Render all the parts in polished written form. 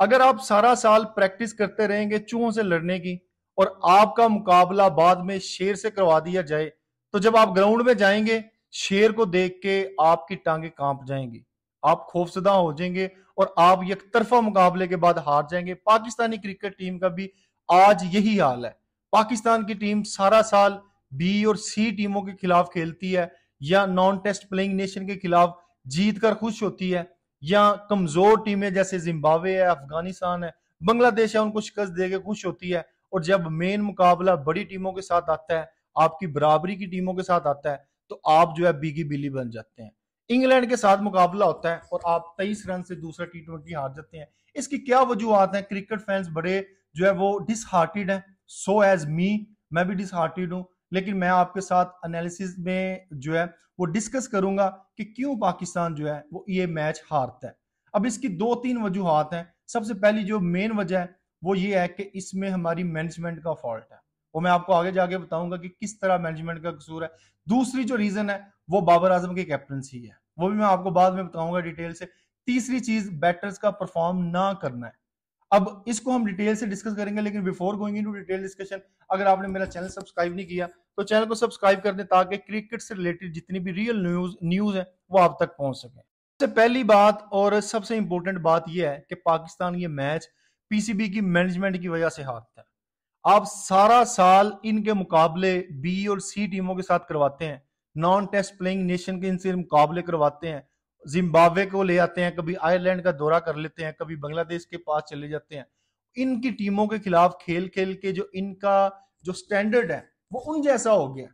अगर आप सारा साल प्रैक्टिस करते रहेंगे चूहों से लड़ने की और आपका मुकाबला बाद में शेर से करवा दिया जाए, तो जब आप ग्राउंड में जाएंगे शेर को देख के आपकी टांगे कांप जाएंगी, आप खौफजदा हो जाएंगे और आप एक तरफा मुकाबले के बाद हार जाएंगे। पाकिस्तानी क्रिकेट टीम का भी आज यही हाल है। पाकिस्तान की टीम सारा साल बी और सी टीमों के खिलाफ खेलती है या नॉन टेस्ट प्लेइंग नेशन के खिलाफ जीत कर खुश होती है, या कमजोर टीमें जैसे जिम्बाब्वे है, अफगानिस्तान है, बांग्लादेश है, उनको शिकस्त देके खुश होती है। और जब मेन मुकाबला बड़ी टीमों के साथ आता है, आपकी बराबरी की टीमों के साथ आता है, तो आप जो है बीगी बिल्ली बन जाते हैं। इंग्लैंड के साथ मुकाबला होता है और आप 23 रन से दूसरा T20 हार जाते हैं। इसकी क्या वजूहत है? क्रिकेट फैंस बड़े जो है वो डिसहार्टेड है, सो एज मी, मैं भी डिसहार्टेड हूं। लेकिन मैं आपके साथ एनालिसिस में जो है वो डिस्कस करूंगा कि क्यों पाकिस्तान जो है वो ये मैच हारता है। अब इसकी दो तीन वजूहत हैं। सबसे पहली जो मेन वजह है वो ये है कि इसमें हमारी मैनेजमेंट का फॉल्ट है, वो मैं आपको आगे जाके बताऊंगा कि किस तरह मैनेजमेंट का कसूर है। दूसरी जो रीजन है वो बाबर आजम की कैप्टनसी है, वो भी मैं आपको बाद में बताऊंगा डिटेल से। तीसरी चीज बैटर्स का परफॉर्म ना करना है। अब इसको हम डिटेल से डिस्कस करेंगे, लेकिन before going into detail discussion, अगर आपने मेरा चैनल सब्सक्राइब नहीं किया तो चैनल को सब्सक्राइब कर दें ताकि क्रिकेट से रिलेटेड जितनी भी रियल न्यूज है वो आप तक पहुंच सके। सबसे पहली बात और सबसे इंपॉर्टेंट बात यह है कि पाकिस्तान ये मैच पीसीबी की मैनेजमेंट की वजह से हारता है। आप सारा साल इनके मुकाबले बी और सी टीमों के साथ करवाते हैं, नॉन टेस्ट प्लेइंग नेशन के इनसे मुकाबले करवाते हैं, जिम्बाब्वे को ले आते हैं, कभी आयरलैंड का दौरा कर लेते हैं, कभी बांग्लादेश के पास चले जाते हैं। इनकी टीमों के खिलाफ खेल खेल के जो इनका जो स्टैंडर्ड है वो उन जैसा हो गया।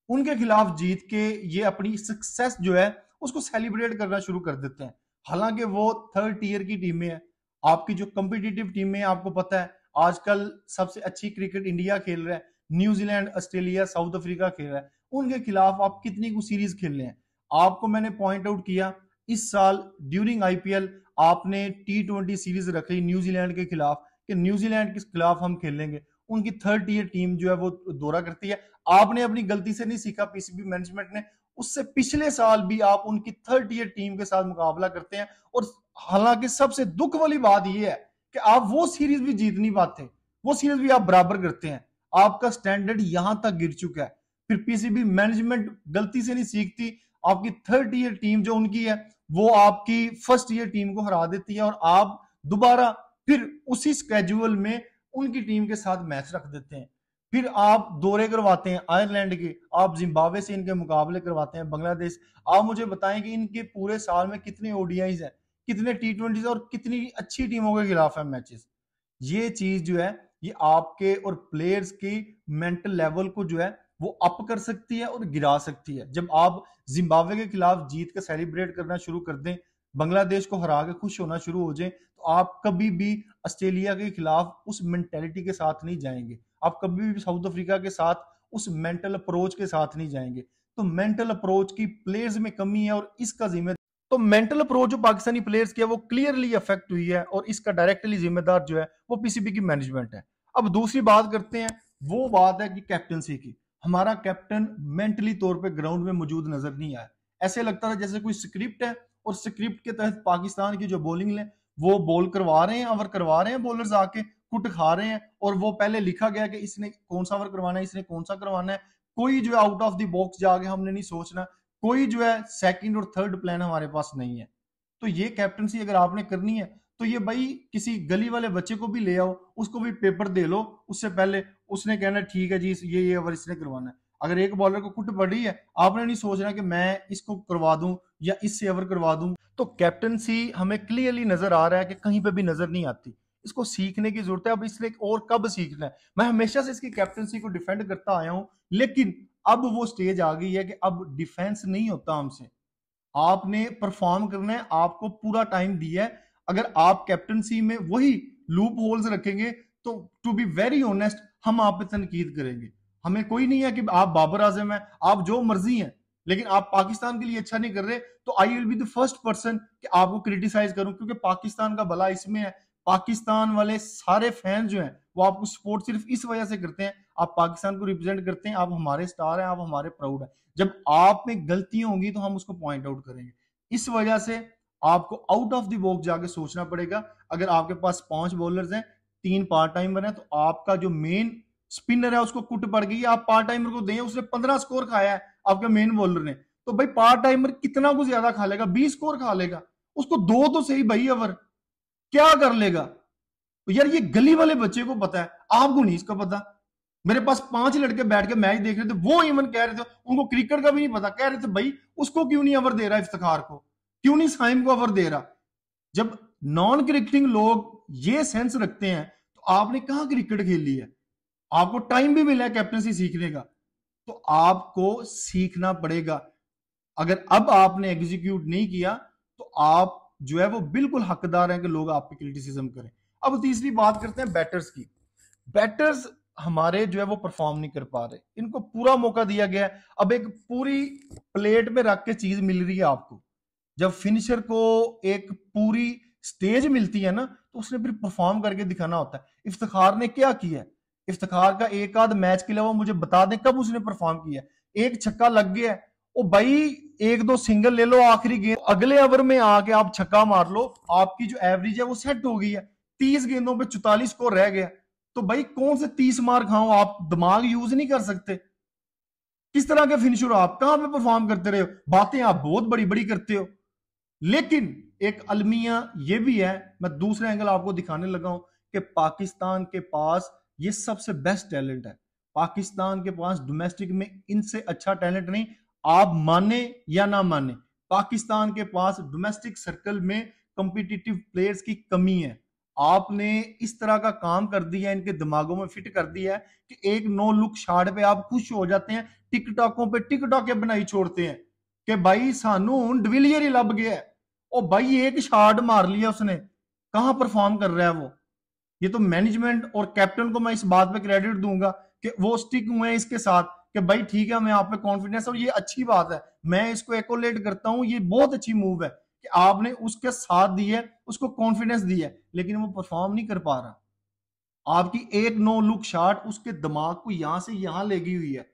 उनके खिलाफ जीत के ये अपनी सक्सेस जो है उसको सेलिब्रेट करना शुरू कर देते हैं, हालांकि वो थर्ड टीयर की टीमें हैं। आपकी जो कम्पिटिटिव टीमें हैं, आपको पता है आजकल सबसे अच्छी क्रिकेट इंडिया खेल रहा है, न्यूजीलैंड, ऑस्ट्रेलिया, साउथ अफ्रीका खेल रहा है, उनके खिलाफ आप कितनी कुछ सीरीज खेल रहे हैं। आपको मैंने पॉइंट आउट किया इस साल ड्यूरिंग आईपीएल आपने T20 सीरीज रखी न्यूजीलैंड के खिलाफ कि न्यूजीलैंड के खिलाफ हम खेलेंगे। उनकी थर्ड टीयर टीम जो है वो दौरा करती है। आपने अपनी गलती से नहीं सीखा, पीसीबी मैनेजमेंट ने, उससे पिछले साल भी आप उनकी थर्ड टीयर टीम के साथ मुकाबला करते हैं। और हालांकि सबसे दुख वाली बात यह है कि आप वो सीरीज भी जीत नहीं पाते, वो सीरीज भी आप बराबर करते हैं। आपका स्टैंडर्ड यहां तक गिर चुका है। फिर पीसीबी मैनेजमेंट गलती से नहीं सीखती, आपकी थर्ड ईयर टीम जो उनकी है वो आपकी फर्स्ट ईयर टीम को हरा देती है और आप दोबारा फिर उसी स्केड्यूल में उनकी टीम के साथ मैच रख देते हैं। फिर आप दौरे करवाते हैं आयरलैंड के, आप जिम्बाब्वे से इनके मुकाबले करवाते हैं, बांग्लादेश। आप मुझे बताएं कि इनके पूरे साल में कितने ओडीआईज हैं, कितने T20 और कितनी अच्छी टीमों के खिलाफ है मैचेस। ये चीज जो है ये आपके और प्लेयर्स की मेंटल लेवल को जो है वो अप कर सकती है और गिरा सकती है। जब आप जिम्बाब्वे के खिलाफ जीत कर सेलिब्रेट करना शुरू कर दें, बांग्लादेश को हरा के खुश होना शुरू हो जाए, तो आप कभी भी ऑस्ट्रेलिया के खिलाफ उस मेंटेलिटी के साथ नहीं जाएंगे, आप कभी भी साउथ अफ्रीका के साथ उस मेंटल अप्रोच के साथ नहीं जाएंगे। तो मेंटल अप्रोच की प्लेयर्स में कमी है और इसका जिम्मेदार, तो मेंटल अप्रोच जो पाकिस्तानी प्लेयर्स की है वो क्लियरली अफेक्ट हुई है और इसका डायरेक्टली जिम्मेदार जो है वो पीसीबी की मैनेजमेंट है। अब दूसरी बात करते हैं, वो बात है कि कैप्टनसी की। हमारा कैप्टन मेंटली तौर पे ग्राउंड में मौजूद नजर नहीं आया। ऐसे लगता था जैसे कोई स्क्रिप्ट है और स्क्रिप्ट के तहत पाकिस्तान की जो बॉलिंग है वो बॉल करवा रहे हैं, ओवर करवा रहे हैं, बॉलर्स आके कुट खा रहे हैं और वो पहले लिखा गया कि इसने कौन सा ओवर करवाना है, इसने कौन सा करवाना है। कोई जो है आउट ऑफ द बॉक्स जाके हमने नहीं सोचना, कोई जो है सेकंड और थर्ड प्लान हमारे पास नहीं है। तो ये कैप्टनसी अगर आपने करनी है तो ये भाई किसी गली वाले बच्चे को भी ले आओ, उसको भी पेपर दे लो, उससे पहले उसने कहना ठीक है जी ये ओवर इसने करवाना है। अगर एक बॉलर को कुट पड़ रही है, आपने नहीं सोचना कि मैं इसको करवा दूं या इससे ओवर करवा दूं। तो कैप्टनसी हमें क्लियरली नजर आ रहा है कि कहीं पे भी नजर नहीं आती, इसको सीखने की जरूरत है। अब इसलिए और कब सीखना है, मैं हमेशा से इसकी कैप्टनसी को डिफेंड करता आया हूं, लेकिन अब वो स्टेज आ गई है कि अब डिफेंस नहीं होता हमसे, आपने परफॉर्म करना है, आपको पूरा टाइम दिया है। अगर आप कैप्टनसी में वही लूप होल्स रखेंगे तो टू बी वेरी ऑनेस्ट हम आप पे तनकीद करेंगे। हमें कोई नहीं है कि आप बाबर आजम है, आप जो मर्जी हैं, लेकिन आप पाकिस्तान के लिए अच्छा नहीं कर रहे तो I will be the first person कि आपको क्रिटिसाइज करूं, क्योंकि पाकिस्तान का भला इसमें है। पाकिस्तान वाले सारे फैन जो हैं वो आपको सपोर्ट सिर्फ इस वजह से करते हैं, आप पाकिस्तान को रिप्रेजेंट करते हैं, आप हमारे स्टार हैं, आप हमारे प्राउड हैं। जब आप में गलतियां होंगी तो हम उसको पॉइंट आउट करेंगे। इस वजह से आपको आउट ऑफ द बॉक्स जाके सोचना पड़ेगा। अगर आपके पास 5 बॉलर्स हैं, 3 पार्ट टाइमर हैं, तो आपका जो मेन स्पिनर है उसको कुट पड़ गई, आप पार्ट टाइमर को दें, उसने 15 स्कोर खाया है आपके मेन बॉलर ने, तो भाई पार्ट टाइमर कितना को ज्यादा खा लेगा, 20 स्कोर खा लेगा, उसको दो तो सही भाई ओवर, क्या कर लेगा। तो यार ये गली वाले बच्चे को पता है, आपको नहीं इसका पता। मेरे पास 5 लड़के बैठ के मैच देख रहे थे, वो इवन कह रहे थे उनको क्रिकेट का भी नहीं पता, कह रहे थे भाई उसको क्यों नहीं ओवर दे रहा इफ्तिखार को, क्यों नहीं साइम को ओवर दे रहा। जब नॉन क्रिकेटिंग लोग ये सेंस रखते हैं तो आपने कहां क्रिकेट खेली है, आपको टाइम भी मिला है कैप्टनसी सीखने का, तो आपको सीखना पड़ेगा। अगर अब आपने एग्जीक्यूट नहीं किया तो आप जो है वो बिल्कुल हकदार हैं कि लोग आप पे क्रिटिसिज्म करें। अब तीसरी बात करते हैं बैटर्स की। बैटर्स हमारे जो है वो परफॉर्म नहीं कर पा रहे, इनको पूरा मौका दिया गया है, अब एक पूरी प्लेट में रख के चीज मिल रही है आपको। जब फिनिशर को एक पूरी स्टेज मिलती है ना, तो उसने फिर परफॉर्म करके दिखाना होता है। इफ्तिखार ने क्या किया है, इफ्तिखार का एक आध मैच के अलावा मुझे बता दें कब उसने परफॉर्म किया। एक छक्का लग गया है, ओ भाई एक दो सिंगल ले लो आखिरी गेंद, अगले ओवर में आके आप छक्का मार लो, आपकी जो एवरेज है वो सेट हो गई है, 30 गेंदों पे 44 स्कोर रह गया। तो भाई कौन से 30 मार खाओ, आप दिमाग यूज नहीं कर सकते। किस तरह के फिनिशर हो आप, कहां पे परफॉर्म करते रहे हो, बातें आप बहुत बड़ी बड़ी करते हो। लेकिन एक अलमिया ये भी है, मैं दूसरे एंगल आपको दिखाने लगा हूं कि पाकिस्तान के पास ये सबसे बेस्ट टैलेंट है। पाकिस्तान के पास डोमेस्टिक में इनसे अच्छा टैलेंट नहीं, आप माने या ना माने, पाकिस्तान के पास डोमेस्टिक सर्कल में कॉम्पिटिटिव प्लेयर्स की कमी है। आपने इस तरह का काम कर दिया, इनके दिमागों में फिट कर दिया है कि एक नो लुक शॉट पे आप खुश हो जाते हैं, टिकटॉकों पे टिकटॉक बनाई छोड़ते हैं कि भाई सानू डिविलियर ही लग गया है। ओ भाई एक शॉट मार लिया उसने, कहां परफॉर्म कर रहा है वो। ये तो मैनेजमेंट और कैप्टन को मैं इस बात पे क्रेडिट दूंगा कि वो स्टिक हुए हैं इसके साथ कि भाई ठीक है, मैं आप पे कॉन्फिडेंस, और ये अच्छी बात है, मैं इसको एक्कोलेट करता हूं, ये बहुत अच्छी मूव है कि आपने उसके साथ दी है, उसको कॉन्फिडेंस दी है, लेकिन वो परफॉर्म नहीं कर पा रहा। आपकी एक नो लुक शॉट उसके दिमाग को यहां से यहां ले गई हुई है।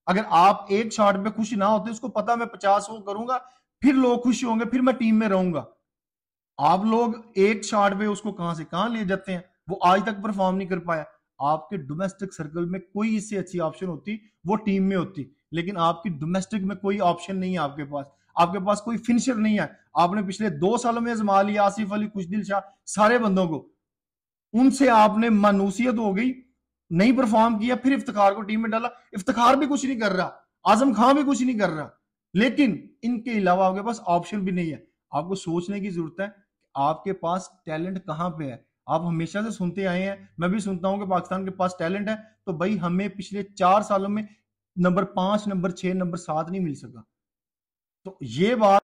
अगर आप एक शॉट पे खुश ना होते, उसको पता मैं 50 वो करूंगा फिर लोग खुश होंगे, फिर मैं टीम में रहूंगा। आप लोग एक शॉट पे उसको कहां से कहां ले जाते हैं, वो आज तक परफॉर्म नहीं कर पाया। आपके डोमेस्टिक सर्कल में कोई इससे अच्छी ऑप्शन होती वो टीम में होती, लेकिन आपकी डोमेस्टिक में कोई ऑप्शन नहीं है आपके पास, आपके पास कोई फिनिशर नहीं है। आपने पिछले 2 सालों में आजमा लिया आसिफ अली, खुशदिल शाह, सारे बंदों को, उनसे आपने मानूसियत हो गई, नहीं परफॉर्म किया, फिर इफ्तिखार को टीम में डाला, इफ्तिखार भी कुछ नहीं कर रहा, आजम खान भी कुछ नहीं कर रहा, लेकिन इनके अलावा आपके पास ऑप्शन भी नहीं है। आपको सोचने की जरूरत है कि आपके पास टैलेंट कहां पे है। आप हमेशा से सुनते आए हैं, मैं भी सुनता हूं कि पाकिस्तान के पास टैलेंट है, तो भाई हमें पिछले 4 सालों में नंबर 5, नंबर 6, नंबर 7 नहीं मिल सका। तो ये बात